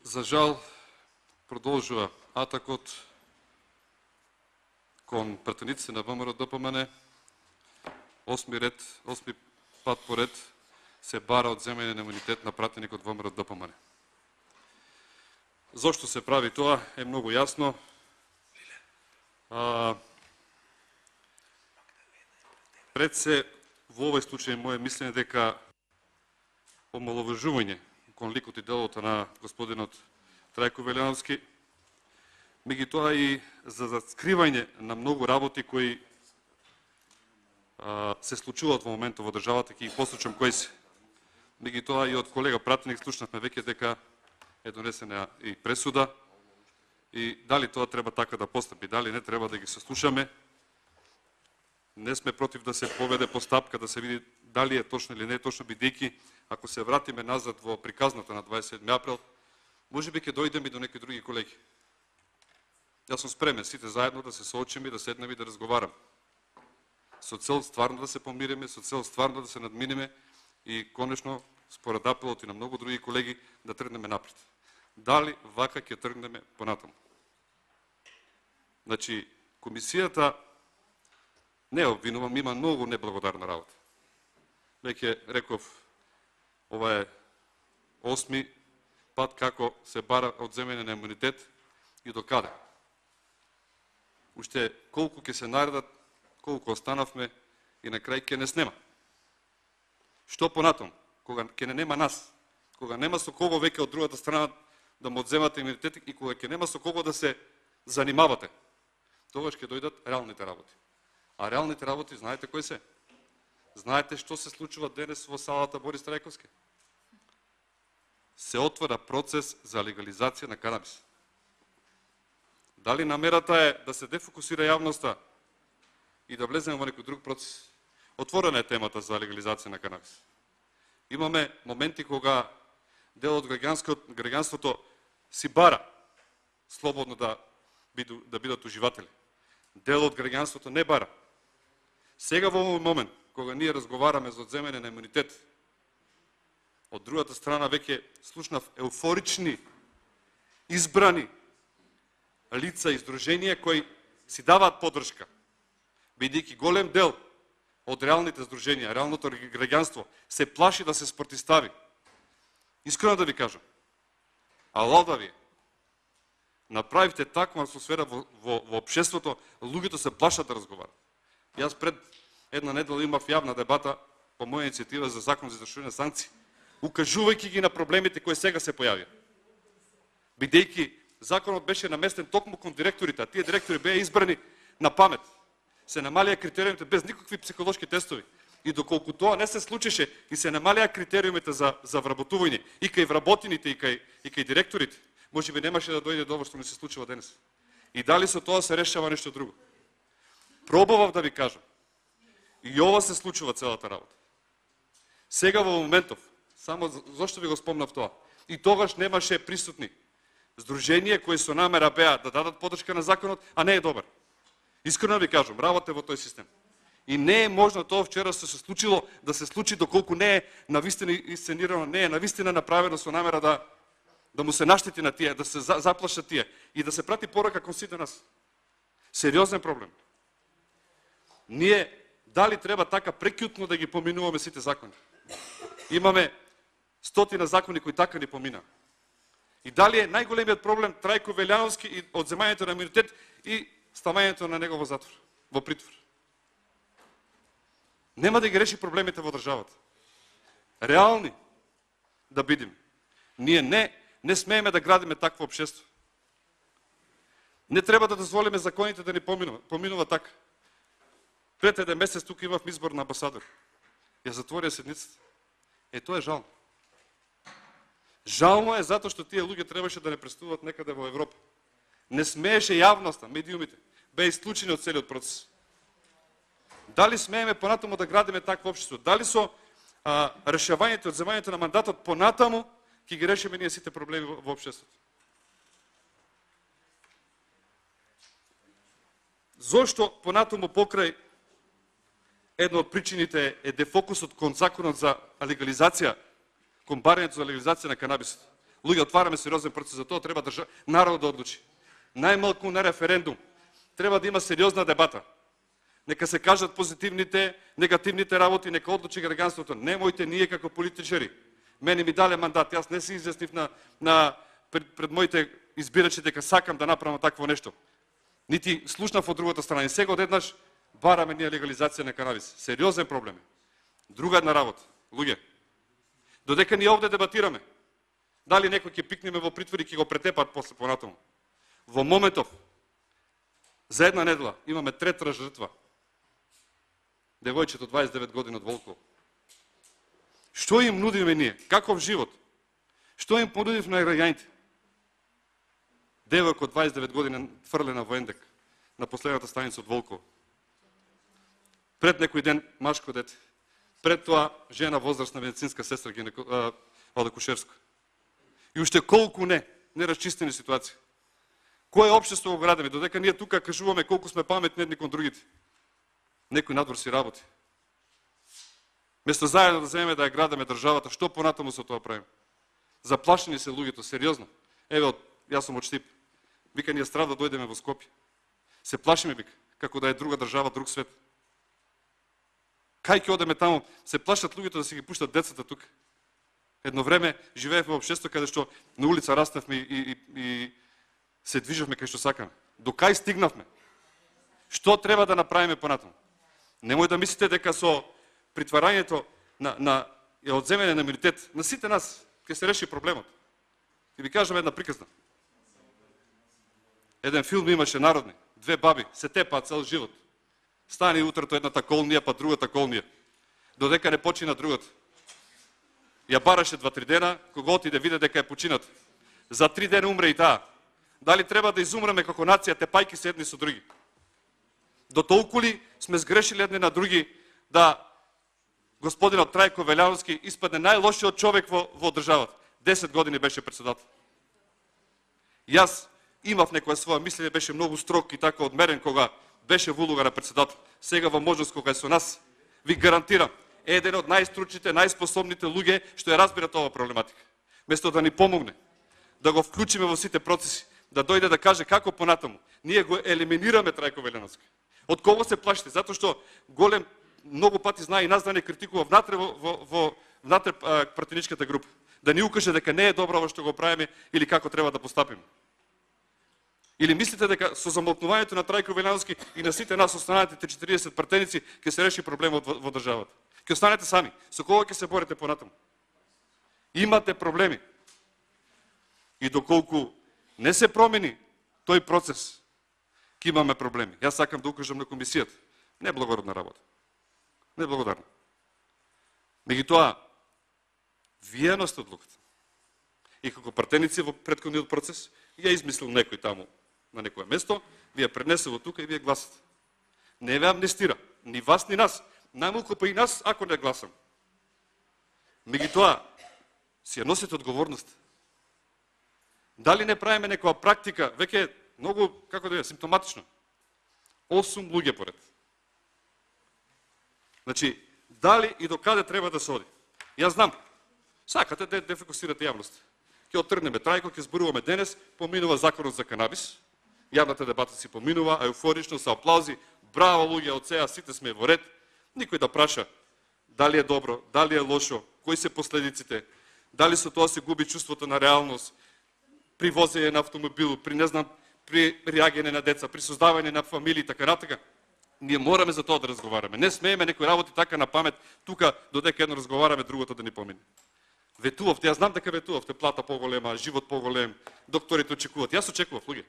За жал, продолжува атакот кон пратениците на ВМРО ДПМН. Осми пат поред се бара одземање на имунитет на пратеникот ВМРО ДПМН. Зошто се прави тоа е многу јасно. Пред се, во овој случај, моје мислење дека омаловажување кон ликот и делото на господинот Трајко Велјановски, меѓутоа и за скривање на многу работи кои се случуваат во моментот во државата, ќе ги посочам кои се. Меѓутоа и од колега пратеник слушнавме веќе дека е донесена и пресуда и дали тоа треба така да постапи, дали не треба да ги сослушаме. Не сме против да се поведе постапка, да се види дали е точно или не е точно, бидејќи ако се вратиме назад во приказната на 27 април, можеби ќе дојдеме и до некои други колеги. Јас сум спремен сите заедно да се соочиме и да седнеме и да разговараме. Со цел стварно да се помириме, со цел стварно да се надминеме и конечно, според апелот и на многу други колеги, да тргнеме напред. Дали вака ќе тргнеме понатаму? Значи, комисијата не обвинувам, има многу неблагодарна работа. Веќе реков, ова е 8ми пат како се бара одземање на имунитет и до каде. Уште колку ќе се наредат, колку останавме и на крај ќе не снема. Што понатаму? Кога ќе не нема нас, кога нема со кого веќе од другата страна да му одземате имунитет и кога ќе нема со кого да се занимавате, тогаш ќе дојдат реалните работи. А реалните работи знаете кои се? Знаете што се случува денес во салата Борис Трајковски? Се отвора процес за легализација на канабис. Дали намерата е да се дефокусира јавноста и да влеземе во некој друг процес? Отворена е темата за легализација на канабис. Имаме моменти кога дел од граѓанството си бара слободно да бидат уживатели. Дел од граѓанството не бара. Сега во овој момент, кога ние разговараме за одземање на имунитет, од другата страна веќе слушнав еуфорични, избрани лица и здруженија кои си даваат поддршка, бидејќи голем дел од реалните здруженија, реалното граѓанство се плаши да се спротивстави. Искрено да ви кажам, алал да ви направивте таква атмосфера во општеството, луѓето се плашат да разговарат. Јас пред една недела имав јавна дебата по моја иницијатива за закон за извршување санкции, укажувајќи ги на проблемите кои сега се појавија. Бидејќи законот беше наместен токму кон директорите, а тие директори беа избрани на памет. Се намалија критериумите без никакви психолошки тестови. И доколку тоа не се случеше и се намалија критериумите за вработување и кај вработените и кај директорите, можеби немаше да дојде до ово што ни се случува денес. И дали со тоа се решава нешто друго? Пробував да ви кажам. И ова се случува целата работа. Сега во моментов, само зашто ви го спомнав тоа, и тогаш немаше присутни здруженија кои со намера беа да дадат поддршка на законот, а не е добар. Искрено ви кажам, работа во тој систем. И не е можно тоа вчера се случило да се случи доколку не е навистина исценирано, не е навистина направено со намера да му се наштети на тие, да се заплашат тие и да се прати порака кон сите нас. Сериозен проблем. Ние дали треба така прекјутно да ги поминуваме сите закони? Имаме стотина закони кои така ни помина. И дали е најголемиот проблем Трајко Велјановски и одземањето на имунитет и ставањето на него во затвор, во притвор? Нема да ги реши проблемите во државата. Реални да бидеме. Ние не смееме да градиме такво општество. Не треба да дозволиме законите да ни поминува така. Пред еден месец тука имав избор на амбасадор. Ја затворија седницата. Тоа е жално. Жално е затоа што тие луѓе требаше да не престуват некаде во Европа. Не смееше јавноста, медиумите, беа исклучени од целиот процес. Дали смееме понатаму да градиме такво општество? Дали со решавањето, одземањето на мандатот понатаму ќе ги решиме ние сите проблеми во општеството? Зошто понатаму покрај една од причините е дефокусот кон законот за легализација, кон барањето за легализација на канабисот? Луѓе, отвараме сериозен процес, за тоа треба народ да одлучи. Најмалку на референдум. Треба да има сериозна дебата. Нека се кажат позитивните, негативните работи, нека одлучи граѓанството. Немојте ние како политичари. Мене ми дале мандат, јас не се изјаснив пред моите избирачи дека сакам да направам такво нешто. Нити слушнав од другата страна. И сега одеднаш бараме ние легализација на канабис. Сериозен проблем е. Друга една работа. Луѓе, додека ние овде дебатираме, дали некој ќе пикнеме во притвор и ќе го претепат после понатаму. Во моментов, за една недела, имаме трета жртва. Девојчето 29 години од Волково. Што им нудиме ние? Каков живот? Што им понудив на граѓаните? Девојка од 29 години фрлена во Ендек, на последната станица од Волково. Пред некој ден машко дете. Пред тоа жена возрастна медицинска сестра од акушерско. И уште колку неразчистени ситуации. Кое општество го градиме? Додека ние тука кажуваме колку сме паметни едни кон другите. Некој надвор си работи. Место заедно да земеме да ја градиме државата, што понатаму со тоа правиме? Заплашени се луѓето, сериозно. Еве, јас сум од Штип. Вика, ние страв да дојдеме во Скопје. Се плашиме, вика, како да е друга држава, друг свет. Кај ќе одеме таму, се плашат луѓето да си ги пуштат децата тука. Едно време живеевме во општество каде што на улица раставме и се движевме кај што сакаме. До кај стигнавме? Што треба да направиме понатаму? Немој да мислите дека со притварањето на одземање на имунитет на сите нас ќе се реши проблемот. И ви кажам една приказна. Еден филм имаше народни, две баби се тепаат цел живот. Стани утрото едната колнија, па другата колнија. Додека не почина другата. Ја бараше 2-3 дена, кога отиде виде дека е починат. За 3 дена умре и таа. Дали треба да изумреме како нација, тепајки се едни со други? До толку ли сме сгрешили едни на други да господинот Трајко Велјановски испадне најлошиот човек во државата? 10 години беше председател. Јас имав некоја своја мислење, беше многу строг и така одмерен кога беше во улога на председател. Сега во можност кога е со нас, ви гарантирам, е еден од најстручните, најспособните луѓе што ја разбират оваа проблематика. Место да ни помогне, да го вклучиме во сите процеси, да дојде да каже како понатаму, ние го елиминираме Трајко Велјановски. Од кого се плашите? Затоа што голем многу пати знае и нас да не критикува внатре пратеничката група, да ни укаже дека не е добро ова што го правиме или како треба да постапиме. Или мислите дека со замолкнувањето на Трајко Велјановски и на сите нас останатите 40 пратеници ќе се реши проблемот во државата? Ќе останете сами. Со кого ќе се борите понатаму? Имате проблеми. И доколку не се промени тој процес, ќе имаме проблеми. Јас сакам да укажам на комисијата. Неблагородна работа. Неблагодарна. Меѓутоа, вие носите одлуката. И како пратеници во претходниот процес, ја измислил некој таму на некое место, вие пренесе во тука и вие гласате. Не ве амнестира. Ни вас, ни нас. Најмалку па и нас, ако не гласам. Меѓутоа, си ја носите одговорност. Дали не правиме некоја практика, веќе многу, како да е, симптоматично. 8 луѓе поред. Значи, дали и до каде треба да се оди? Јас знам, сакате да дефокусирате јавност. Ќе отргнеме Трајко, ќе зборуваме денес, поминува законот за канабис, јавната дебата си поминува, еуфорично, со аплаузи, браво луѓе, од сега сите сме во ред, никој да праша дали е добро, дали е лошо, кои се последиците, дали со тоа се губи чувството на реалност, при возење на автомобил, при реагирање на деца, при создавање на фамилии, така натака. Ние мораме за тоа да разговараме. Не смееме некои работи така на памет, тука додека едно разговараме, другото да ни помине. Ветувавте, јас знам дека ветувавте, плата поголема, живот поголем, докторите очекуват. Јас очекував, луѓе.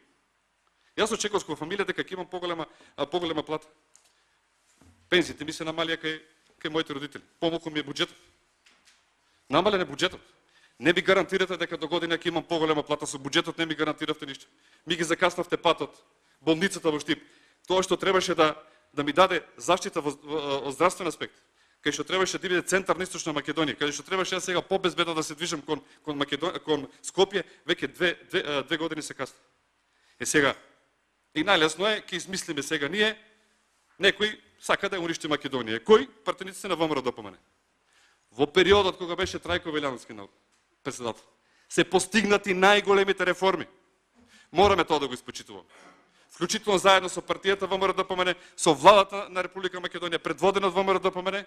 Јас очекував во фамилија дека ќе имам поголема плата. Пензиите ми се намалија кај моите родители. Помалку ми е буџетот. Намален е буџетот. Не ми гарантирате дека до година ќе имам поголема плата, со буџетот не ми гарантиравте ништо. Ми ги закаснавте патот, болницата во Штип. Тоа што требаше да ми даде заштита од здравствен аспект, кај што требаше да биде центар на Источна Македонија, кај што требаше ја сега побезбедно да се движам кон Скопје, веќе 2 години се касни. Сега, и најлесно е, ќе измислиме сега ние, некој сака да уништи Македонија. Кој? Пратениците на ВМРО да помене. Во периодот кога беше Трајко Велјановски на председател, се постигнати најголемите реформи. Мораме тоа да го испочитуваме. Вклучително заедно со партијата ВМРО-ДПМН, со владата на Република Македонија, предводена од ВМРО-ДПМН,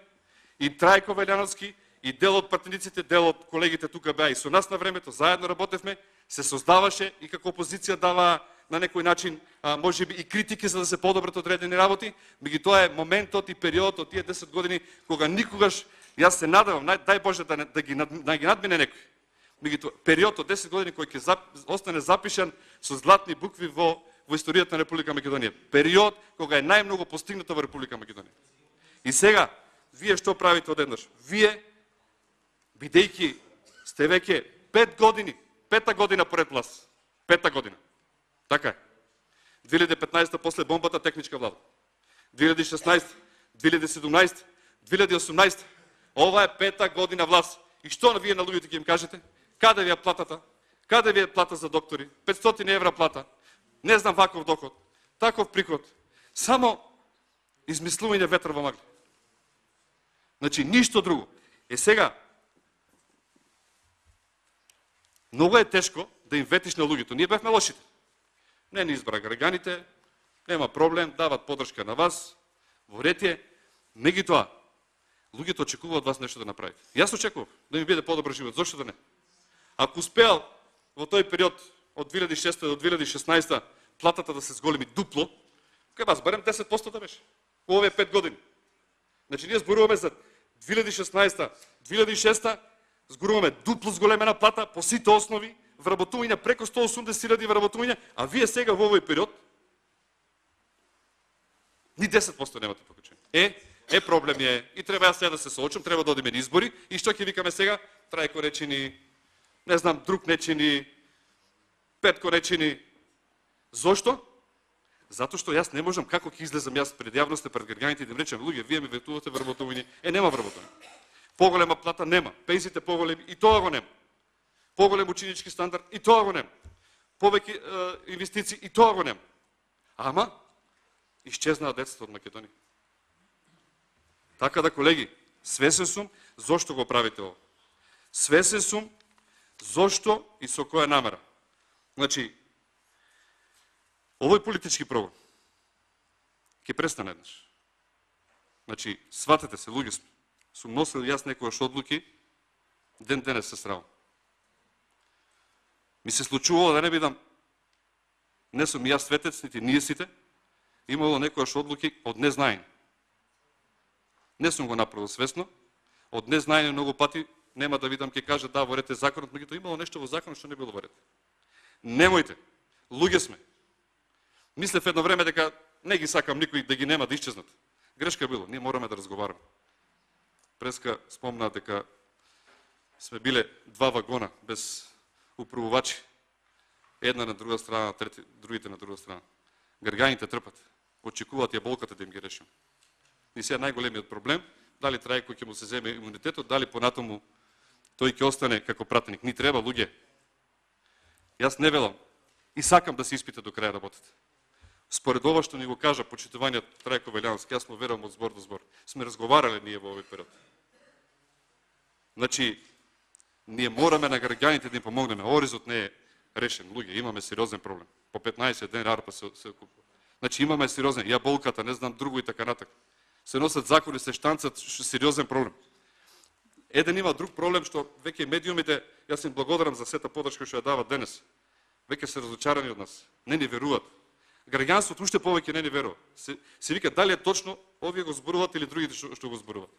и Трајко Велјановски, и дел од партиниците, дел од колегите тука беа и со нас на времето, заедно работевме, се создаваше и како опозиција дава на некој начин, можеби и критики за да се подобрат одредени работи, меѓутоа е моментот и периодот од тие 10 години кога никогаш, јас се надевам, дај Боже да ги надмине некој. Меѓутоа период од 10 години кој ќе остане запишан со златни букви во историјата на Република Македонија. Период кога е најмногу постигнато во Република Македонија. И сега, вие што правите одеднаш? Вие, бидејќи сте веќе 5 години, пета година поред власт. Пета година. Така е. 2015 после бомбата техничка влада. 2016, 2017, 2018. Ова е пета година власт. И што на вие на луѓето ќе им кажете? Каде ви е платата? Каде ви е плата за доктори? 500 евра плата. Не знам ваков доход. Таков приход. Само измислување ветар во магли. Значи, ништо друго. Сега, многу е тешко да им ветиш на луѓето. Ние бевме лошите. Не ни избра граѓаните, нема проблем, дават подршка на вас, во ред е. Меѓутоа, луѓето очекуваат од вас нешто да направите. Јас очекував да ми биде подобар живот. Зошто да не? Ако успеал во тој период од 2006 до 2016 платата да се зголеми дупло, кај вас барем 10% да беше. Во овие 5 години. Значи ние зборуваме за 2016, 2006 зборуваме дупло зголемена плата по сите основи, вработување преку 180.000 вработувања, а вие сега во овој период ни 10% немате покачување. Проблем е и треба јас сега да се соочам, треба да одиме на избори и што ќе викаме сега? Трајко речени, не знам, друг нечини, Петко речени. Зошто? Затоа што јас не можам, како ќе излезам јас пред јавноста, пред граѓаните и да речем, луѓе, вие ми ветувате вработување. Нема вработување. Поголема плата нема, пензиите поголеми и тоа го нема. Поголем ученички стандард и тоа го нема. Повеќе инвестиции и тоа го нема. Ама исчезнаа децата од Македонија. Така да, колеги, свесен сум зошто го правите ово. Свесен сум зошто и со која намера. Значи, овој политички прогон ќе престане еднаш. Значи, сватете се, луѓе сме. Сум носил јас некојаш одлуки, ден денес се срамам. Ми се случувало да не бидам, не сум јас светец, нити ние сите, имало некојаш одлуки од незнаење. Не сум го направил свесно, од незнаење многу пати, нема да видам, ќе каже, да, во ред е законот, меѓутоа имало нешто во законот што не било во ред. Немојте, луѓе сме. Мислев едно време дека не ги сакам никој да ги нема да исчезнат. Грешка било, ние мораме да разговараме. Преска спомна дека сме биле 2 вагона без управувачи. Една на друга страна, другите на друга страна. Граѓаните трпат, очекуваат ја болката да им ги решим. И сега најголемиот проблем, дали Трајко ќе му се земе имунитетот, дали понатаму тој ќе остане како пратеник. Ни треба, луѓе. Јас не велам и сакам да се испита до крај работата. Според ова што ни го кажа почитуваниот Трајко Велјановски, јас му верувам од збор до збор. Сме разговарале ние во овој период. Значи, ние мораме на граѓаните да им помогнеме. Оризот не е решен, луѓе, имаме сериозен проблем. По 15 ден арпа се купува. Значи имаме сериозен, јаболката, не знам друго и така натак. Се носат закони, се штанцат, сериозен проблем. Еден има друг проблем што веќе медиумите, јас им благодарам за сета подршка што ја дават денес. Веќе се разочарани од нас. Не ни веруваат. Граѓанството уште повеќе не ни верува. Се вика дали е точно овие го зборуваат или другите што го зборуваат.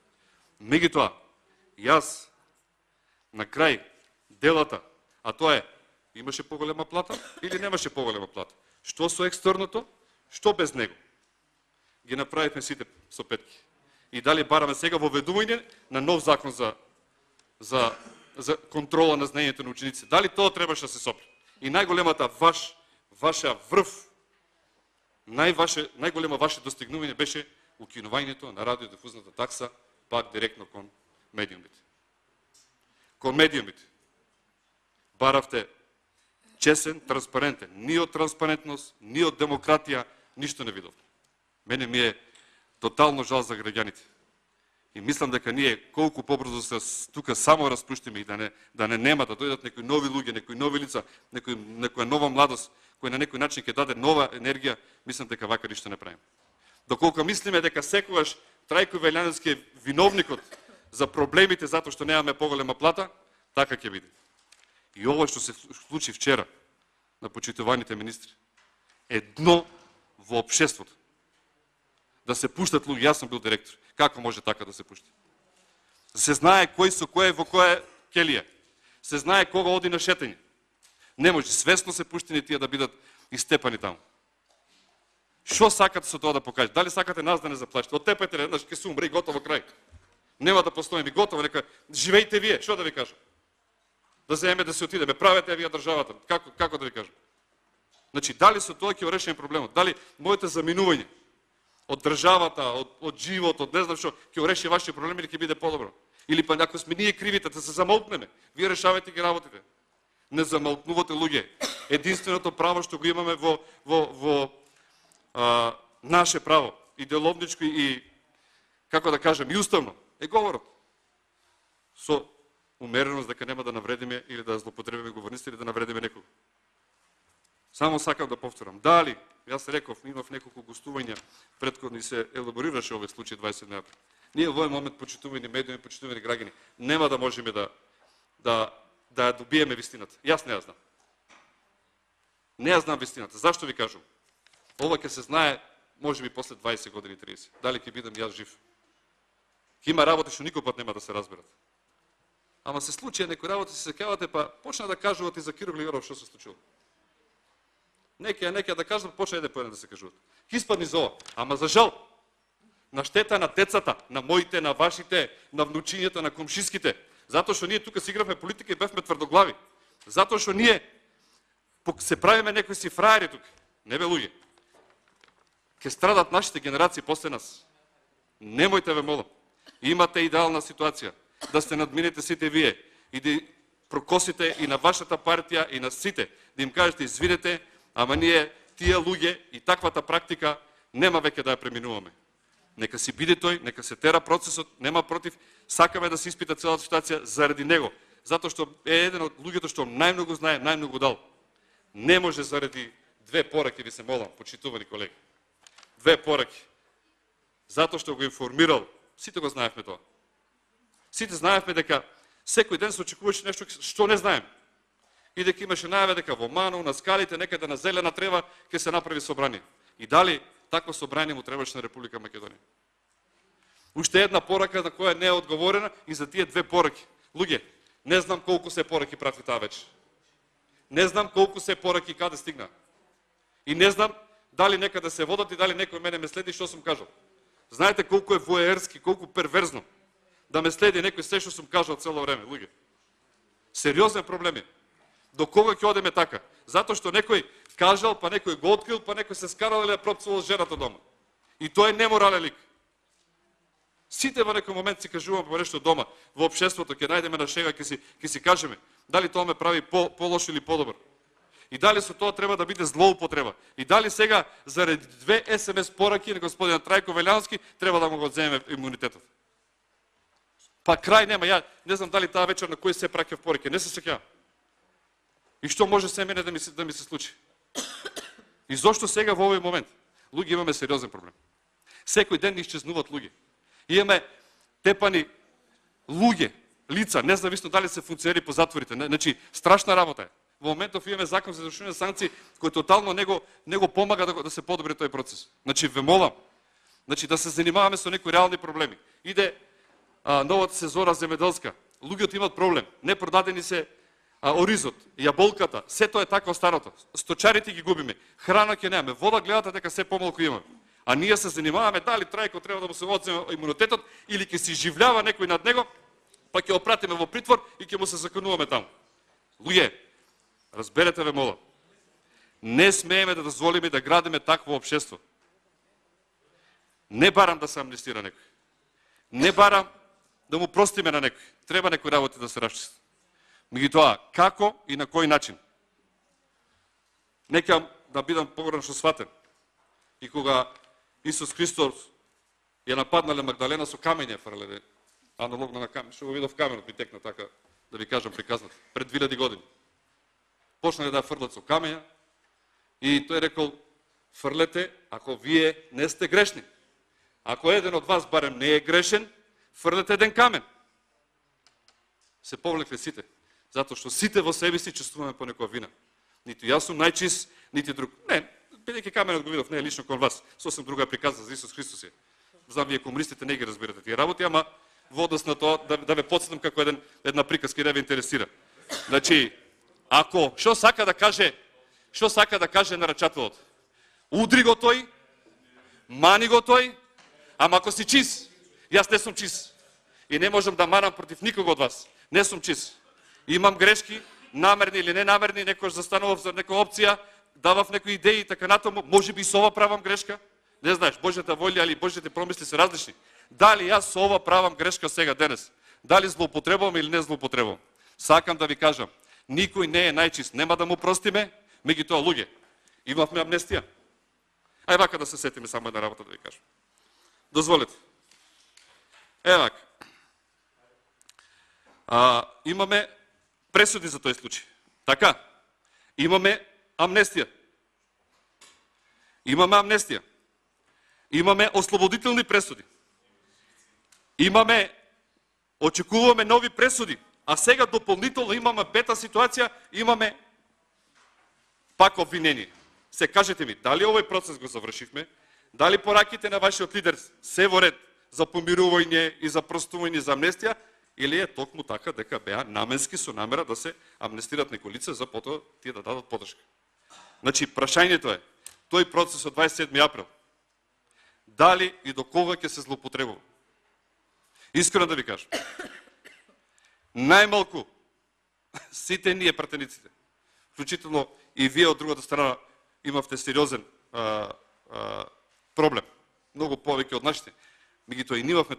Меѓутоа, јас на крај делата, а тоа е имаше поголема плата или немаше поголема плата. Што со екстерното, што без него. Ги направивме сите со петки. И дали бараме сега воведување на нов закон за контрола на знаењето на учениците. Дали тоа требаше да се сопри? И најголемата ваша врв, најголема ваше достигнување беше укинувањето на радиодифузната такса пак директно кон медиумите. Кон медиумите. Баравте чесен, транспарентен. Ни од транспарентност, ни од демократија, ништо не видов. Мене ми е тотално жал за граѓаните. И мислам дека ние колку побрзо се тука само распуштиме и да не нема да дојдат некои нови луѓе, некои нови лица, некоја нова младост, кој на некој начин ќе даде нова енергија, мислам дека вака ништо не правиме. Доколку мислиме дека секогаш Трајко Велјановски е виновникот за проблемите затоа што немаме поголема плата, така ќе биде. И ова што се случи вчера на почитуваните министри е дно во општеството. Да се пуштат луѓе, јас сум бил директор. Како може така да се пушти? Се знае кој со кој во која келија. Се знае кога оди на шетање. Не може свесно се пуштени тие да бидат истепани таму. Што сакате со тоа да покажете? Дали сакате нас да не заплашите? Оттепете еднаш, ќе се умре и готово крај. Нема да постоиме, готово, нека живеете вие, што да ви кажам? Да земеме да се отидеме, правете вие државата. Како да ви кажам? Значи, дали со тоа ќе решиме проблемот? Дали моите заминување од државата, од животот, не знам што, ќе реши вашите проблеми или ќе биде подобро? Или па ако сме ние кривите, да се замолкнеме, вие решавате ги работите. Не замолкнувате луѓе. Единственото право што го имаме во наше право, и деловничко и, како да кажем, и уставно, е говорот. Со умереност дека нема да навредиме или да злоупотребиме говорниците или да навредиме некого. Само сакам да повторам. Дали, јас реков, имав неколку гостувања, претходно се елаборираше овој случај 27 април. Ние во овој момент, почитувани медиуми, почитувани граѓани, нема да можеме да добиеме вистината. Јас не ја знам. Не ја знам вистината. Зашто ви кажам? Ова ќе се знае, може би, после 20 години, 30. Дали ќе бидам јас жив? Ќе има работи што никој пат нема да се разберат. Ама се случи некои работи, се сеќавате, па почна да кажуват и за Киро Глигоров што се случило. Некоја да кажат, почна еден по еден да се кажуват. Ќе испадни за ова. Ама за жал, на штета на децата, на моите, на вашите, на внучињата, на комшиските. Затоа што ние тука си игравме политика и бевме тврдоглави. Затоа што ние се правиме некои си фраери тука. Не бе луѓе. Ке страдат нашите генерации после нас. Немојте ве молам. Имате идеална ситуација да се надминете сите вие и да прокосите и на вашата партија и на сите, да им кажете извинете, ама ние тие луѓе и таквата практика нема веќе да ја преминуваме. Нека си биде тој, нека се тера процесот, нема против, сакаме да се испита целата ситуација заради него, затоа што е еден од луѓето што најмногу знае, најмногу дал. Не може заради две пораки, ви се молам, почитувани колеги. Две пораки. Затоа што го информирал, сите го знаевме тоа. Сите знаевме дека секој ден се очекуваше нешто што не знаеме. И дека имаше најаве дека во Ману, на скалите, некаде на зелена трева ќе се направи собрание. И дали такво собрание му требаше на Република Македонија? Уште една порака на која не е одговорена и за тие две пораки. Луѓе, не знам колку се пораки пратви таа вечер. Не знам колку се пораки каде стигна. И не знам дали некаде се водат и дали некој мене ме следи што сум кажал. Знаете колку е воерски, колку перверзно да ме следи некој се што сум кажал цело време, луѓе. Сериозен проблем е. До кога ќе одеме така? Затоа што некој кажал, па некој го открил, па некој се скарал или пропцувал жената дома. И тој е неморален лик. Сите во некој момент си кажуваме по нешто дома, во општеството ќе најдеме на шега, ќе си кажеме дали тоа ме прави по-лош или по-добар. И дали со тоа треба да биде злоупотреба. И дали сега заради две СМС пораки на господин Трајко Велјановски треба да му го одземеме имунитетот. Па крај нема. Ја не знам дали таа вечер на кој се праќав пораки, не се сеќавам. И што може се мене да ми се случи? И зошто сега во овој момент? Луѓе имаме сериозен проблем. Секој ден исчезнуваат луѓе. Имаме тепани луѓе, лица, независно дали се функционери по затворите. Значи, страшна работа е. Во моментов имаме закон за извршување санкции кој тотално него помага да се подобри тој процес. Значи, ве молам, да се занимаваме со некои реални проблеми. Иде новата сезона земеделска. Луѓето имаат проблем. Не продадени се оризот, јаболката, сето е така старото. Сточарите ги губиме. Храна ќе немаме. Вода гледате дека се помалку имаме. А ние се занимаваме дали Трајко треба да му се одземе имунитетот или ќе си живлява некој над него, па ќе опратиме во притвор и ќе му се законуваме таму. Луѓе, разберете ве молам. Не смееме да дозволиме да градиме такво општество. Не барам да се амнестира некој. Не барам да му простиме на некој. Треба некои работи да се расчистат. Меѓутоа, како и на кој начин? Нека да бидам погрешно сватен. И кога Исус Христос ја нападнале Магдалена со камење фрлеле, аналогно на камен. Што го видов каменот ми текна така, да ви кажам приказната, пред 2000 години. Почнале да фрлат со камења и тој рекол, фрлете ако вие не сте грешни. Ако еден од вас барем не е грешен, фрлете еден камен. Се повлекле сите, затоа што сите во себе си чувствуваме по некоја вина. Ниту јас сум најчист, нити друг. Не, бидејќи каменот го видов, не е лично кон вас. Сосем друга приказа за Исус Христос е. Знам, вие комунистите не ги разбирате тие работи, ама во однос на тоа да ве потсетам како една приказка да ве интересира. Значи, ако што сака да каже нарачателот? Удри го тој, мани го тој, ама ако си чист, јас не сум чист. И не можам да манам против никого од вас. Не сум чист. Имам грешки, намерни или ненамерни, некојаш застанував за некоја опција, давав некои идеи и така натаму, можеби со ова правам грешка. Не знаеш, Божјата волја или Божјите промисли се различни. Дали јас со ова правам грешка сега денес? Дали злоупотребувам или не злоупотребувам? Сакам да ви кажам, никој не е најчист, нема да му простиме, меѓутоа луѓе. Имавме амнестија. Ај вака да се сетиме само една работа да ви кажам. Дозволете. Вака. Имаме пресуди за тој случај. Така. Имаме амнестија. Имаме ослободителни пресуди. Очекуваме нови пресуди. А сега дополнително имаме пета ситуација, имаме пак обвинение. Се кажете ми, дали овој процес го завршивме? Дали пораките на вашиот лидер се во ред за помирување и за простување за амнестија? Или е токму така дека беа наменски со намера да се амнестират некои лица за потоа тие да дадат подршка? Значи, прашањето е, тој процес од 27 април, дали и до кога ќе се злоупотребува? Искрено да ви кажам, најмалку сите ние пратениците, вклучително и вие од другата страна имавте сериозен проблем, многу повеќе од нашите, меѓутоа и ние имавме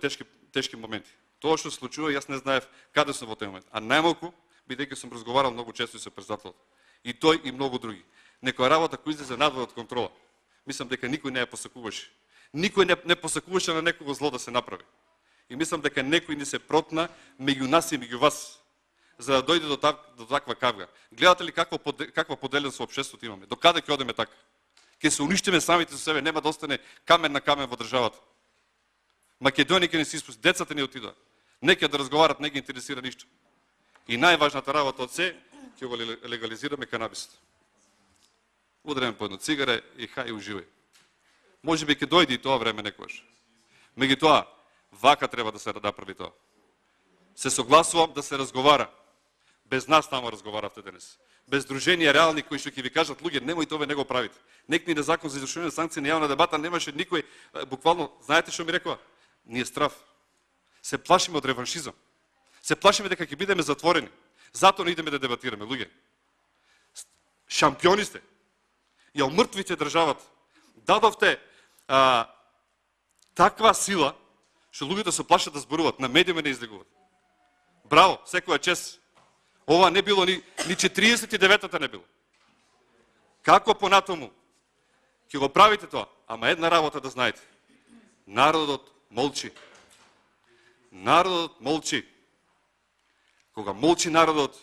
тешки моменти. Тоа што се случува, јас не знаев каде сум во тој момент. А најмалку, бидејќи сум разговарал многу често и со председателот. И тој и многу други. Некоја работа која излезе надвор од контрола. Мислам дека никој не ја посакуваше. Никој не посакуваше на некого зло да се направи. И мислам дека некој ни се протна меѓу нас и меѓу вас, за да дојде до таква кавга. Гледате ли каква поделен со општеството имаме? До каде ќе одиме така? Ќе се уништиме самите со себе, нема да остане камен на камен во државата. Македонија ќе не се испусти, децата ни отидоа. Не ќе да разговарат, не ги интересира ништо. И најважната работа од се, ќе го легализираме канабисот. Удареме по едно цигаре и хај уживај. Може би ќе дојде и тоа време некојаш. Меѓутоа, вака треба да се направи тоа. Се согласувам да се разговара. Без нас тамо разговаравте денес. Без друженија реални кои што ќе ви кажат луѓе, немојте ове не го правите. Некни на закон за извршување на санкции на јавна дебата немаше никој, буквално, знаете што ми рекоа? Ние страв. Се плашиме од реваншизам. Се плашиме дека ќе бидеме затворени. Затоа не идеме да дебатираме, луѓе. Шампиони сте. Ја умртвите државата. Дадовте таква сила, што луѓето се плашат да зборуват, на медиуми не излегуват. Браво, секоја чест. Ова не било ни 49-та не било. Како понатаму ќе го правите тоа? Ама една работа да знаете. Народот молчи. Народот молчи. Кога молчи народот,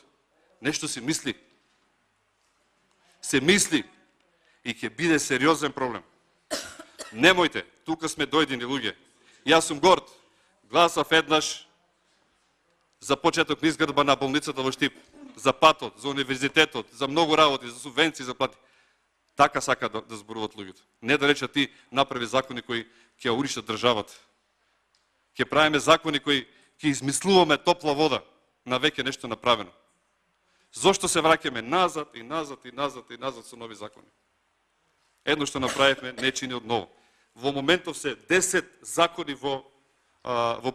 нешто се мисли. Се мисли и ќе биде сериозен проблем. Немојте, тука сме дојдени луѓе. Јас сум горд. Гласав еднаш за почеток на изградба на болницата во Штип, за патот, за универзитетот, за многу работи, за субвенции, за плати. Така сака да зборуват луѓето. Не да речат ти направи закони кои ќе уништат државата. Ќе правиме закони кои ќе измислуваме топла вода на веќе нешто направено. Зошто се враќаме назад и назад и назад и назад со нови закони? Едно што направивме не чини од ново. Во моментов се 10 закони во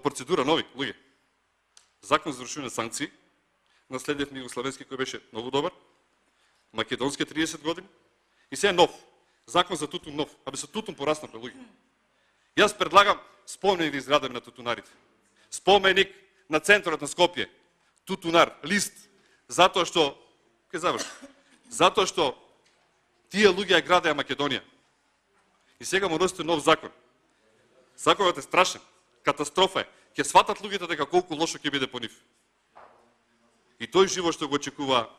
процедура нови, луѓе. Закон за извршување на санкции, наследевме југославенски кој беше многу добар, македонски 30 години, и се е нов. Закон за тутун нов. Абе со тутун пораснавме, луѓе. Јас предлагам споменик да изградиме на тутунарите. Споменик на центарот на Скопје. Тутунар, лист. Затоа што, ке завршам, затоа што тие луѓе ја градеа Македонија. И сега му носите нов закон. Законот е страшен. Катастрофа е. Ќе сватат луѓето дека колку лошо ќе биде по нив. И тој живот што го очекува,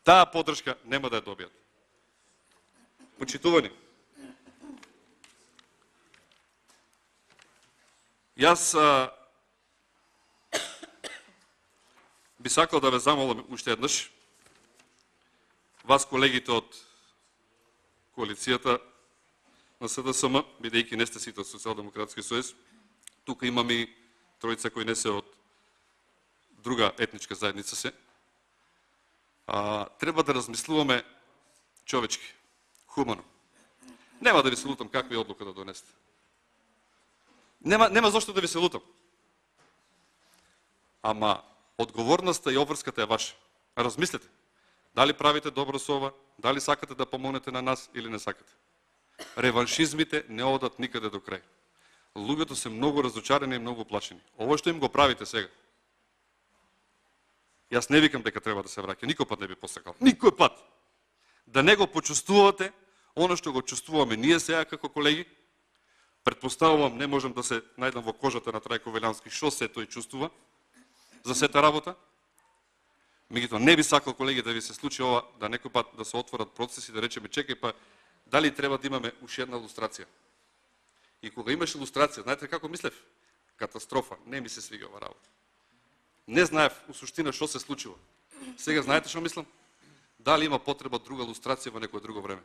таа поддршка нема да ја добијат. Почитувани, јас би сакал да ве замолам уште еднаш, вас колегите од коалицијата на СДСМ, бидејќи не сте сите од Социјалдемократски сојуз, тука имаме и тројца кои не се од друга етничка заедница се, треба да размислуваме човечки, хумано. Нема да ви се лутам каква е одлука да донесете. Нема зошто да ви се лутам. Ама одговорноста и обврската е ваша. Размислете. Дали правите добро со ова, дали сакате да помогнете на нас или не сакате. Реваншизмите не одат никаде до крај. Луѓето се многу разочарени и многу плашени. Ово што им го правите сега. Јас не викам дека треба да се враќа, никој пат не би посакал. Никој пат. Да не го почувствувате, оно што го чувствуваме ние сега како колеги, предпоставувам, не можам да се најдам во кожата на Трајко Велјански, што се тој чувствува за сета работа. Меѓутоа не би сакал, колеги, да ви се случи ова, да некој пат да се отворат процеси, да речеме, чекај па, дали треба да имаме уште една лустрација. И кога имаше лустрација, знаете како мислев? Катастрофа, не ми се свига ова работа. Не знаев у суштина што се случило. Сега знаете што мислам? Дали има потреба друга лустрација во некое друго време?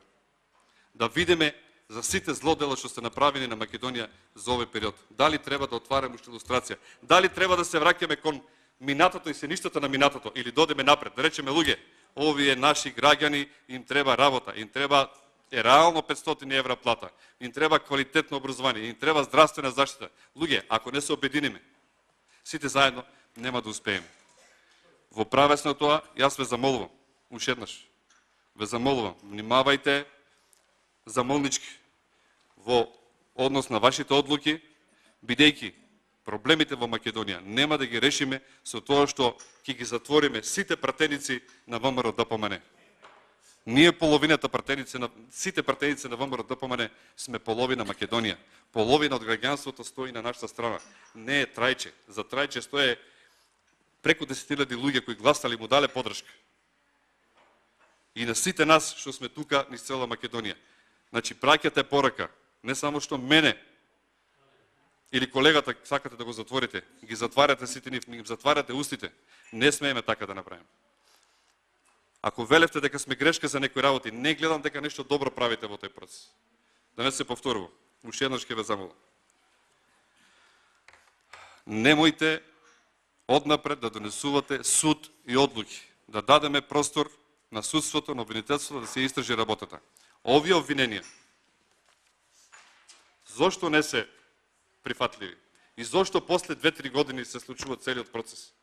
Да видиме за сите злодела што сте направени на Македонија за овој период. Дали треба да отвараме уште лустрација? Дали треба да се враќаме кон минатото и сеништата на минатото или додеме напред? Да речеме, луѓе, овие наши граѓани им треба работа, им треба реално 500 евра плата, им треба квалитетно образование, им треба здравствена заштита. Луѓе, ако не се обединиме, сите заедно нема да успееме. Во правец на тоа, јас ве замолувам, уште еднаш, ве замолувам, внимавајте замолнички во однос на вашите одлуки, бидејќи проблемите во Македонија нема да ги решиме со тоа што ќе ги затвориме сите пратеници на ВМРО ДПМН. Ние половината пратеници сите пратеници на ВМРО ДПМН сме половина Македонија. Половина од граѓанството стои на нашата страна. Не е Трајче. За Трајче стои преку 10.000 луѓе кои гласали му дале поддршка. И на сите нас што сме тука низ цела Македонија. Значи, праќате порака, не само што мене или колегата сакате да го затворите, ги затварате сите нив, ги затварате устите. Не смееме така да направиме. Ако велевте дека сме грешка за некои работи, не гледам дека нешто добро правите во тој процес. Да не се повторува. Уште еднаш ќе ве замолам. Немојте однапред да донесувате суд и одлуки, да дадеме простор на судството, на обвинителството да се истражи работата. Овие обвиненија, зошто не се прифатливи? И зошто после 2-3 години се случува целиот процес?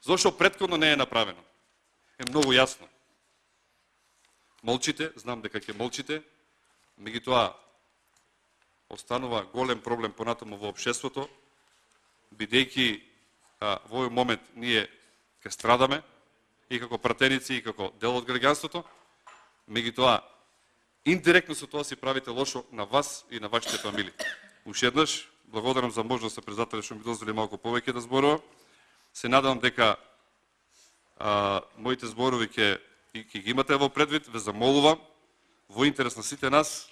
Зошто претходно не е направено? Е многу јасно. Молчите, знам дека ќе молчите, меѓутоа останува голем проблем понатаму во општеството, бидејќи во овој момент ние ќе страдаме и како пратеници и како дел од граѓанството, меѓутоа индиректно со тоа си правите лошо на вас и на вашите фамилии. Уште еднаш, благодарам за можност председателот што ми дозволи малку повеќе да зборувам. Се надевам дека моите зборови ќе ги имате во предвид. Ве замолувам во интерес на сите нас,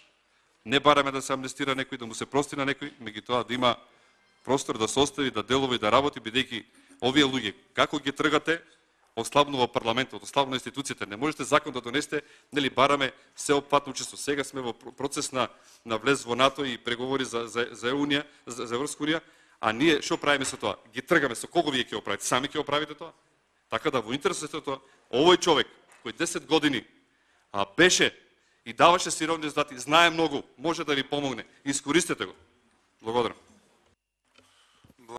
не бараме да се амнестира некој, да му се прости на некој, меѓутоа да има простор да се остави, да делува и да работи, бидејќи овие луѓе, како ги тргате, ослабнува парламентот, ослабнува институциите. Не можете закон да донесете, нели бараме сеопфатно учество. Сега сме во процес на влез во НАТО и преговори за Унија, за Европска унија, а ние што правиме со тоа? Ги тргаме. Со кого вие ќе го правите? Сами ќе го правите тоа? Така да во интересот е тоа, овој човек кој 10 години беше и даваше сировни резултати, знае многу, може да ви помогне. Искористете го. Благодарам.